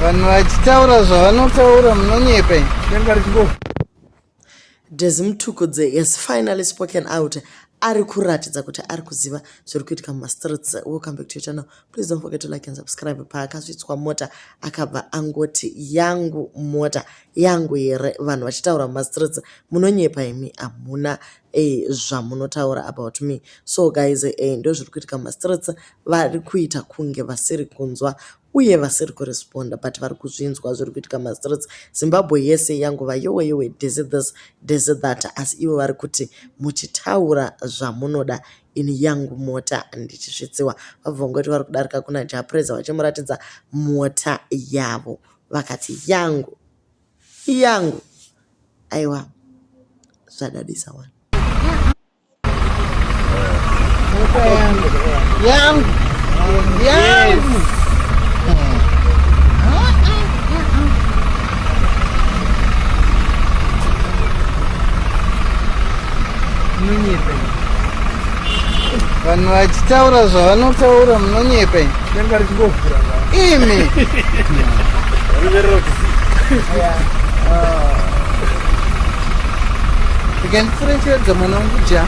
vanhu vachitaura zvavanotaura munonyepa. Desi Mtukudze has finally spoken out. Ari kuratidza kuti ari kuziva zviri kuitika mumastreets. Welcome back to your channel. Please don't forget to like and subscribe. Paakasvitswa mota akabva angoti yangu mota yangu here. Vanhu vachitaura mumastreets munonyepa imi hamuna zvamunotaura about me. So guys, ndo zviri kuitika mumastreets. Vari kuita kunge vasiri kunzwa uye vasiri kuresponda, but vari kuzvinzwa zviri kuitika mumastreets. Zimbabwe yese yanguva yowe desi this desi that, asi ivo vari kuti muchitaura zvamunoda ini yangu mota ndichisvitsiwa. Vabva ngoti vari kudarika kuna Japreza vachimuratidza mota yavo vakati yangu yangu. Aiwa, zvadadisa wani. Yangu yangu vanhu vachitaura zvavanotaura munonyepa imi. Tikandifurechedza mwana wangu ja